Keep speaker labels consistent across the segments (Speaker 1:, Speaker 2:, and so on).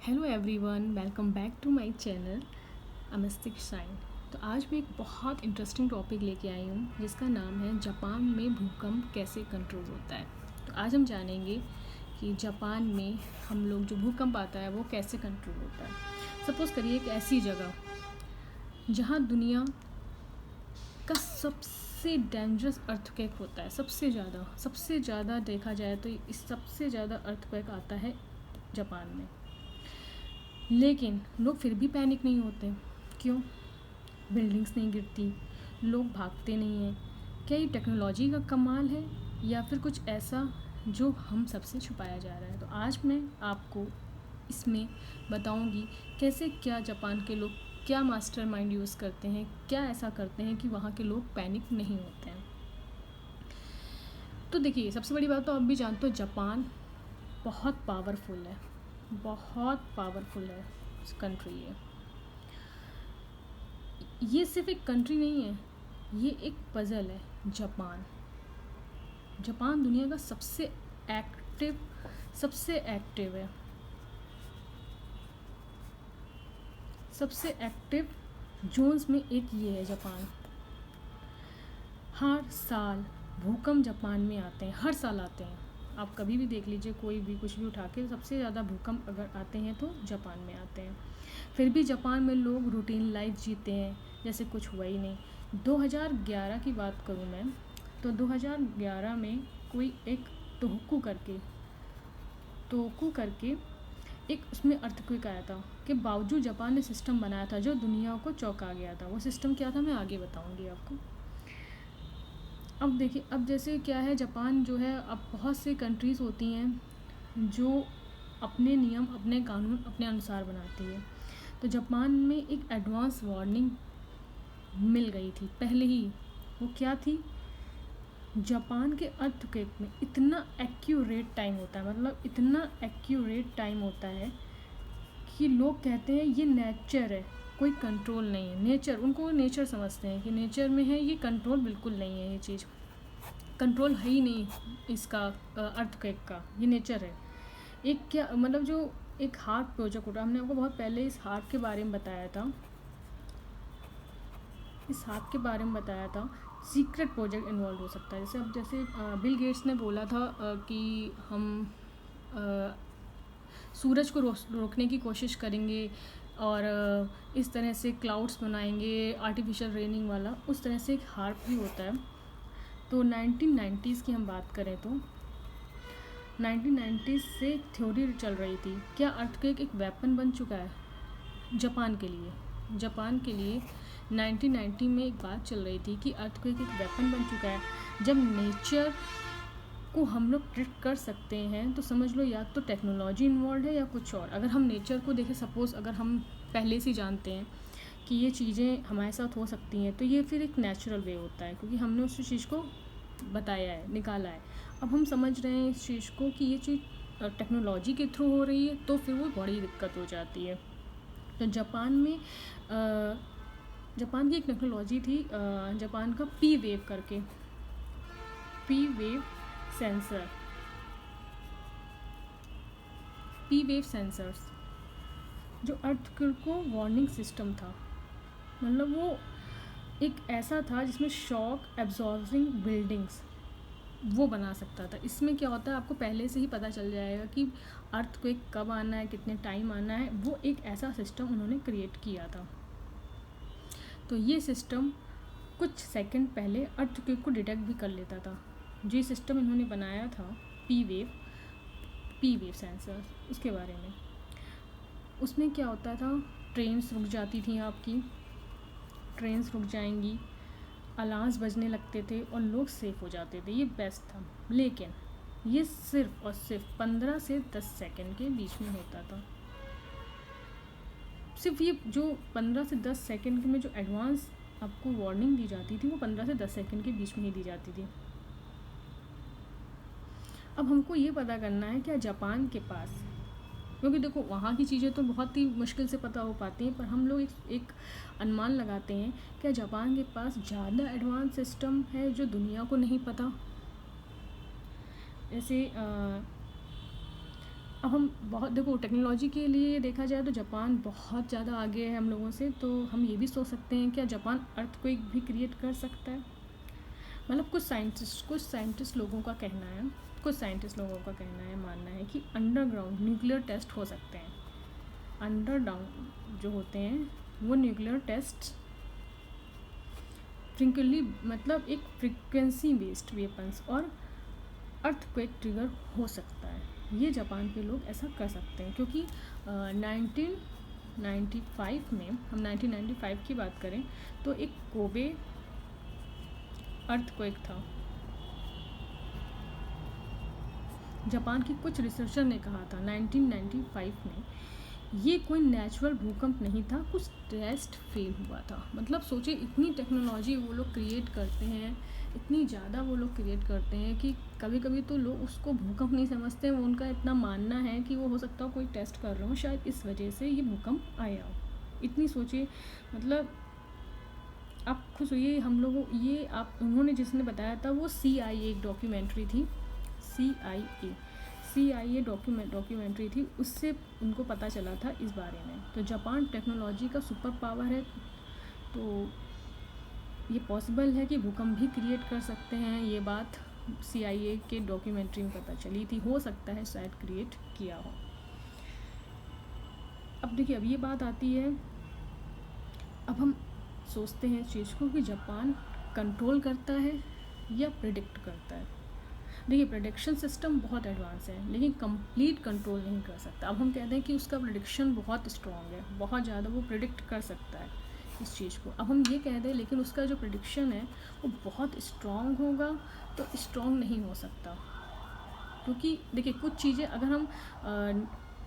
Speaker 1: Hello everyone, welcome back to my channel a mystic shine. तो आज मैं एक बहुत इंटरेस्टिंग टॉपिक लेके आई हूँ जिसका नाम है जापान में भूकंप कैसे कंट्रोल होता है। तो आज हम जानेंगे कि जापान में हम लोग जो भूकंप आता है वो कैसे कंट्रोल होता है। सपोज़ करिए एक ऐसी जगह जहाँ दुनिया का सबसे डेंजरस अर्थक्वेक होता है, सबसे ज़्यादा देखा जाए तो इस सबसे ज़्यादा अर्थक्वेक आता है जापान में। लेकिन लोग फिर भी पैनिक नहीं होते। क्यों? बिल्डिंग्स नहीं गिरती, लोग भागते नहीं हैं। क्या ये टेक्नोलॉजी का कमाल है या फिर कुछ ऐसा जो हम सबसे छुपाया जा रहा है? तो आज मैं आपको इसमें बताऊंगी कैसे क्या जापान के लोग क्या मास्टरमाइंड यूज़ करते हैं, क्या ऐसा करते हैं कि वहाँ के लोग पैनिक नहीं होते हैं। तो देखिए, सबसे बड़ी बात तो आप भी जानते हो, जापान बहुत पावरफुल है, बहुत पावरफुल है कंट्री है। ये सिर्फ एक कंट्री नहीं है, ये एक पज़ल है। जापान दुनिया का सबसे एक्टिव है, सबसे एक्टिव जोन्स में एक ये है जापान। हर साल भूकंप जापान में आते हैं, हर साल आते हैं। आप कभी भी देख लीजिए, कोई भी कुछ भी उठा के, सबसे ज़्यादा भूकंप अगर आते हैं तो जापान में आते हैं। फिर भी जापान में लोग रूटीन लाइफ जीते हैं जैसे कुछ हुआ ही नहीं। 2011 की बात करूँ मैं, तो 2011 में कोई एक तोहोकू करके एक उसमें अर्थक्वेक आया था कि बावजूद जापान ने सिस्टम बनाया था जो दुनिया को चौंका गया था। वो सिस्टम क्या था मैं आगे बताऊंगी आपको। अब देखिए, अब जैसे क्या है, जापान जो है, अब बहुत सी कंट्रीज़ होती हैं जो अपने नियम, अपने कानून अपने अनुसार बनाती है। तो जापान में एक एडवांस वार्निंग मिल गई थी पहले ही। वो क्या थी? जापान के अर्थक्वेक में इतना एक्यूरेट टाइम होता है, मतलब इतना एक्यूरेट टाइम होता है कि लोग कहते हैं ये नेचर है, कोई कंट्रोल नहीं है। नेचर, उनको नेचर समझते हैं कि नेचर में है, ये कंट्रोल बिल्कुल नहीं है। ये चीज़ कंट्रोल है ही नहीं इसका, अर्थक्वेक का। ये नेचर है। एक क्या मतलब, जो एक हार्प प्रोजेक्ट उठा, हमने आपको बहुत पहले इस हार्प के बारे में बताया था। सीक्रेट प्रोजेक्ट इन्वॉल्व हो सकता है। जैसे बिल गेट्स ने बोला था कि हम सूरज को रोकने की कोशिश करेंगे और इस तरह से क्लाउड्स बनाएंगे, आर्टिफिशियल रेनिंग वाला। उस तरह से एक हार्प भी होता है। तो 1990s की हम बात करें तो 1990s से एक थ्योरी चल रही थी, क्या अर्थक्वेक एक वेपन बन चुका है जापान के लिए। 1990 में एक बात चल रही थी कि अर्थक्वेक एक वेपन बन चुका है। जब नेचर को हम लोग ट्रिक कर सकते हैं तो समझ लो या तो टेक्नोलॉजी इन्वॉल्व है या कुछ और। अगर हम नेचर को देखें, सपोज़ अगर हम पहले से जानते हैं कि ये चीज़ें हमारे साथ हो सकती हैं, तो ये फिर एक नेचुरल वे होता है, क्योंकि हमने उस चीज़ को बताया है, निकाला है। अब हम समझ रहे हैं इस चीज़ को कि ये चीज़ टेक्नोलॉजी के थ्रू हो रही है, तो फिर वो बड़ी दिक्कत हो जाती है। तो जापान की एक टेक्नोलॉजी थी, जापान का पी वेव सेंसर्स, जो अर्थक्वेक को वार्निंग सिस्टम था। मतलब वो एक ऐसा था जिसमें शॉक एब्जॉर्बिंग बिल्डिंग्स वो बना सकता था। इसमें क्या होता है, आपको पहले से ही पता चल जाएगा कि अर्थक्वेक कब आना है, कितने टाइम आना है। वो एक ऐसा सिस्टम उन्होंने क्रिएट किया था। तो ये सिस्टम कुछ सेकंड पहले अर्थक्वेक को डिटेक्ट भी कर लेता था। जो ये सिस्टम इन्होंने बनाया था, पी वेव सेंसर, उसके बारे में। उसमें क्या होता था, ट्रेन्स रुक जाती थी, ट्रेन्स रुक जाएंगी, अलार्म्स बजने लगते थे और लोग सेफ़ हो जाते थे। ये बेस्ट था। लेकिन ये सिर्फ और सिर्फ 15 से 10 सेकंड के बीच में होता था। सिर्फ ये जो 15 से 10 सेकंड में जो एडवांस आपको वार्निंग दी जाती थी, वो 15 से 10 सेकंड के बीच में ही दी जाती थी। अब हमको ये पता करना है क्या जापान के पास, क्योंकि देखो वहाँ की चीज़ें तो बहुत ही मुश्किल से पता हो पाती हैं, पर हम लोग एक अनुमान लगाते हैं, क्या जापान के पास ज़्यादा एडवांस सिस्टम है जो दुनिया को नहीं पता। जैसे अब हम बहुत देखो टेक्नोलॉजी के लिए देखा जाए तो जापान बहुत ज़्यादा आगे है हम लोगों से, तो हम ये भी सोच सकते हैं क्या जापान अर्थक्वेक भी क्रिएट कर सकता है। मतलब कुछ साइंटिस्ट लोगों का कहना है, मानना है कि अंडरग्राउंड न्यूक्लियर टेस्ट हो सकते हैं। अंडरग्राउंड जो होते हैं वो न्यूक्लियर टेस्ट फ्रिक्वेंटली, मतलब एक फ्रिक्वेंसी बेस्ड वेपन्स और अर्थक्वेक ट्रिगर हो सकता है। ये जापान के लोग ऐसा कर सकते हैं क्योंकि 1995 में, हम 1995 की बात करें तो एक कोबे अर्थक्वेक था। जापान की कुछ रिसर्चर ने कहा था 1995 में ये कोई नेचुरल भूकंप नहीं था, कुछ टेस्ट फेल हुआ था। मतलब सोचिए इतनी टेक्नोलॉजी वो लोग क्रिएट करते हैं, इतनी ज़्यादा वो लोग क्रिएट करते हैं कि कभी कभी तो लोग उसको भूकंप नहीं समझते हैं। वो उनका इतना मानना है कि वो हो सकता हो कोई टेस्ट कर रहे हो, शायद इस वजह से ये भूकंप आया हो। इतनी सोचिए, मतलब आप खुद सोचिए हम लोगों ये आप उन्होंने जिसने बताया था वो CIA एक डॉक्यूमेंट्री थी, CIA डॉक्यूमेंट्री थी, उससे उनको पता चला था इस बारे में। तो जापान टेक्नोलॉजी का सुपर पावर है, तो ये पॉसिबल है कि भूकंप भी क्रिएट कर सकते हैं। ये बात CIA के डॉक्यूमेंट्री में पता चली थी, हो सकता है शायद क्रिएट किया हो। अब देखिए, अब ये बात आती है, अब हम सोचते हैं इस चीज़ को कि जापान कंट्रोल करता है या प्रिडिक्ट करता है। देखिए, प्रेडिक्शन सिस्टम बहुत एडवांस है लेकिन कंप्लीट कंट्रोल नहीं कर सकता। अब हम कहते हैं कि उसका प्रेडिक्शन बहुत स्ट्रॉन्ग है, बहुत ज़्यादा वो प्रिडिक्ट कर सकता है इस चीज़ को। अब हम ये कह दें लेकिन उसका जो प्रेडिक्शन है वो बहुत स्ट्रॉन्ग होगा तो स्ट्रॉन्ग नहीं हो सकता। क्योंकि देखिए कुछ चीज़ें अगर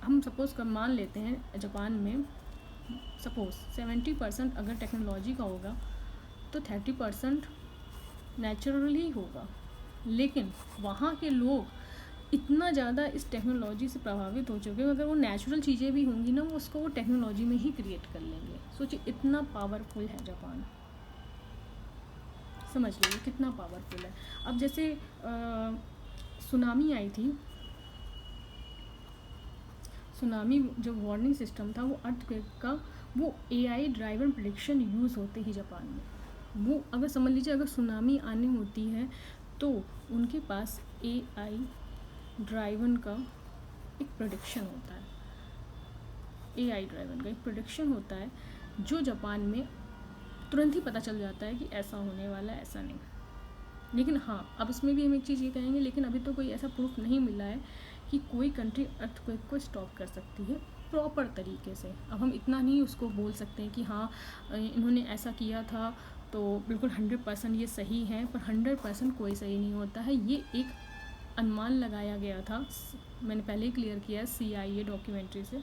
Speaker 1: हम सपोज़ कर मान लेते हैं जापान में सपोज़ 70% अगर टेक्नोलॉजी का होगा तो 30% नेचुरली होगा। लेकिन वहाँ के लोग इतना ज़्यादा इस टेक्नोलॉजी से प्रभावित हो चुके हैं, अगर वो नेचुरल चीज़ें भी होंगी ना वो टेक्नोलॉजी में ही क्रिएट कर लेंगे। सोचिए इतना पावरफुल है जापान, समझ लीजिए कितना पावरफुल है। अब जैसे सुनामी आई थी, सुनामी जो वार्निंग सिस्टम था वो अर्थक्वेक का, वो AI ड्राइवन प्रेडिक्शन यूज़ होते ही जापान में। वो अगर समझ लीजिए अगर सुनामी आनी होती है तो उनके पास AI ड्राइवन का एक प्रेडिक्शन होता है, AI ड्राइवन का एक प्रेडिक्शन होता है जो जापान में तुरंत ही पता चल जाता है कि ऐसा होने वाला है, ऐसा नहीं। लेकिन हाँ, अब इसमें भी हम एक चीज़ ये कहेंगे, लेकिन अभी तो कोई ऐसा प्रूफ नहीं मिला है कि कोई कंट्री अर्थक्वेक को स्टॉप कर सकती है प्रॉपर तरीके से। अब हम इतना नहीं उसको बोल सकते हैं कि हाँ इन्होंने ऐसा किया था तो बिल्कुल 100% ये सही है, पर 100% कोई सही नहीं होता है। ये एक अनुमान लगाया गया था, मैंने पहले ही क्लियर किया है CIA डॉक्यूमेंट्री से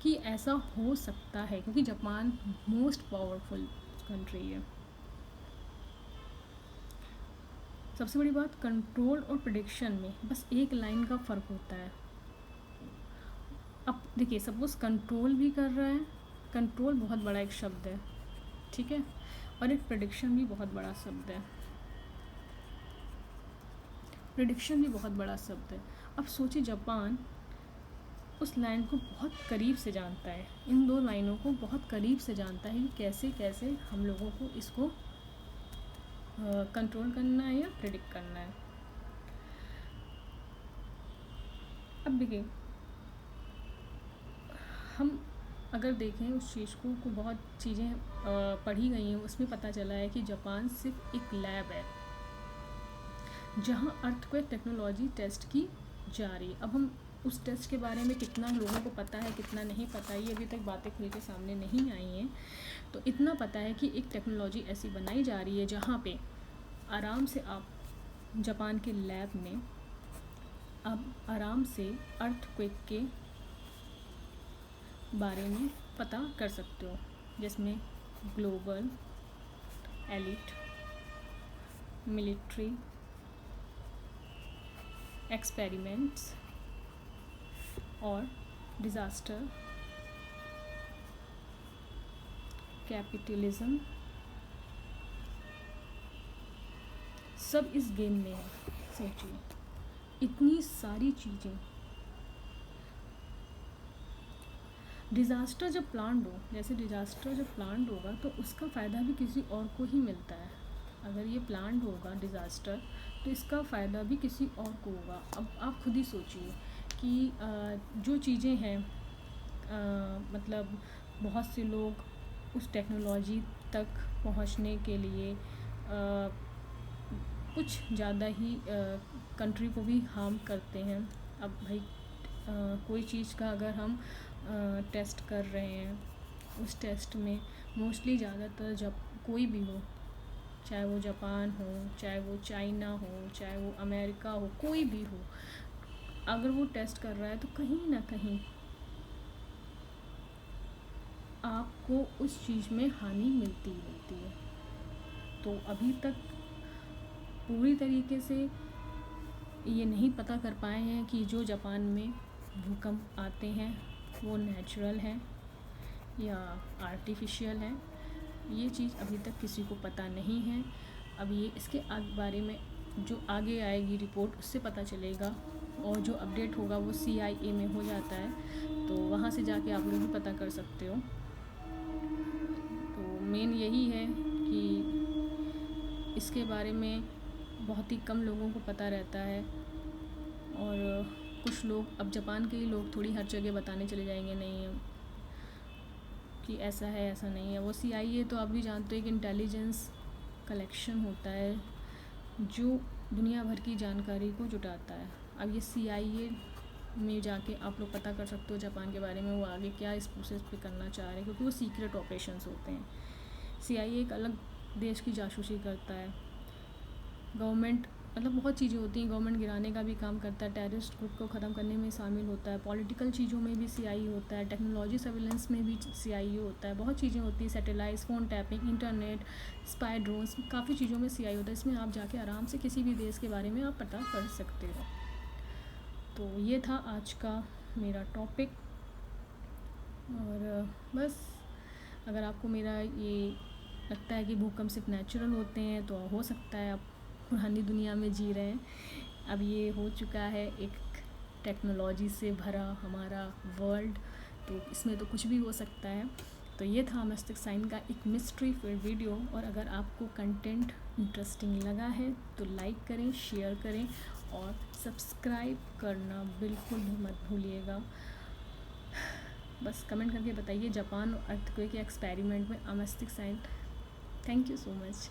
Speaker 1: कि ऐसा हो सकता है, क्योंकि जापान मोस्ट पावरफुल कंट्री है। सबसे बड़ी बात कंट्रोल और प्रेडिक्शन में बस एक लाइन का फ़र्क होता है। अब देखिए सपोज़ कंट्रोल भी कर रहा है, कंट्रोल बहुत बड़ा एक शब्द है, ठीक है, और एक प्रेडिक्शन भी बहुत बड़ा शब्द है, प्रेडिक्शन भी बहुत बड़ा शब्द है। अब सोचिए जापान उस लाइन को बहुत करीब से जानता है, इन दो लाइनों को बहुत करीब से जानता है कि कैसे कैसे हम लोगों को इसको कंट्रोल करना है या प्रेडिक्ट करना है। अब देखिए हम अगर देखें उस चीज़ को बहुत चीज़ें पढ़ी गई हैं, उसमें पता चला है कि जापान सिर्फ एक लैब है जहाँ अर्थक्वेक टेक्नोलॉजी टेस्ट की जा रही है। अब हम उस टेस्ट के बारे में कितना लोगों को पता है कितना नहीं पता है, ये अभी तक बातें खुल के सामने नहीं आई हैं। तो इतना पता है कि एक टेक्नोलॉजी ऐसी बनाई जा रही है जहाँ पे आराम से आप जापान के लैब में आप आराम से अर्थक्वेक के बारे में पता कर सकते हो, जिसमें ग्लोबल, एलिट, मिलिट्री, एक्सपेरिमेंट्स और डिज़ास्टर, कैपिटलिज्म, सब इस गेम में है। सोचिए इतनी सारी चीज़ें डिज़ास्टर जब प्लान्ड हो, जैसे डिज़ास्टर जब प्लान्ड होगा तो उसका फ़ायदा भी किसी और को ही मिलता है। अगर ये प्लान्ड होगा डिज़ास्टर तो इसका फ़ायदा भी किसी और को होगा। अब आप खुद ही सोचिए कि जो चीज़ें हैं, मतलब बहुत से लोग उस टेक्नोलॉजी तक पहुंचने के लिए कुछ ज़्यादा ही कंट्री को भी हार्म करते हैं। अब भाई कोई चीज़ का अगर हम टेस्ट कर रहे हैं, उस टेस्ट में मोस्टली ज़्यादातर जब कोई भी हो, चाहे वो जापान हो, चाहे वो चाइना हो, चाहे वो अमेरिका हो, कोई भी हो, अगर वो टेस्ट कर रहा है तो कहीं ना कहीं आपको उस चीज़ में हानि मिलती ही मिलती है। तो अभी तक पूरी तरीके से ये नहीं पता कर पाए हैं कि जो जापान में भूकंप आते हैं वो नेचुरल हैं या आर्टिफिशियल हैं। ये चीज़ अभी तक किसी को पता नहीं है। अब ये इसके बारे में जो आगे आएगी रिपोर्ट उससे पता चलेगा, और जो अपडेट होगा वो CIA में हो जाता है, तो वहाँ से जाके आप लोग भी पता कर सकते हो। तो मेन यही है कि इसके बारे में बहुत ही कम लोगों को पता रहता है, और कुछ लोग, अब जापान के ही लोग थोड़ी हर जगह बताने चले जाएंगे नहीं कि ऐसा है ऐसा नहीं है। वो CIA तो आप भी जानते हो कि इंटेलिजेंस कलेक्शन होता है जो दुनिया भर की जानकारी को जुटाता है। अब ये CIA में जाके आप लोग पता कर सकते हो जापान के बारे में वो आगे क्या इस प्रोसेस पे करना चाह रहे हैं, क्योंकि वो सीक्रेट ऑपरेशंस होते हैं। CIA एक अलग देश की जासूसी करता है। गवर्नमेंट, मतलब बहुत चीज़ें होती हैं, गवर्नमेंट गिराने का भी काम करता है, टेररिस्ट ग्रुप को ख़त्म करने में शामिल होता है, पॉलिटिकल चीज़ों में भी CIA होता है, टेक्नोलॉजी सर्विलेंस में भी CIA होता है, बहुत चीज़ें होती हैं, satellites, phone tapping, internet, spy drones, काफ़ी चीज़ों में CIA होता है। इसमें आप जाके आराम से किसी भी देश के बारे में आप पता कर सकते हो। तो ये था आज का मेरा टॉपिक, और बस अगर आपको मेरा ये लगता है कि भूकंप सिर्फ नेचुरल होते हैं तो हो सकता है आप पुरानी दुनिया में जी रहे हैं। अब ये हो चुका है एक टेक्नोलॉजी से भरा हमारा वर्ल्ड, तो इसमें तो कुछ भी हो सकता है। तो ये था मस्तिष्क साइन का एक मिस्ट्री फिल्ड वीडियो, और अगर आपको कंटेंट इंटरेस्टिंग लगा है तो लाइक करें, शेयर करें और सब्सक्राइब करना बिल्कुल भी मत भूलिएगा। बस कमेंट करके बताइए जापान अर्थक्वेक के एक्सपेरिमेंट में मस्तिष्क साइन। Thank you so much.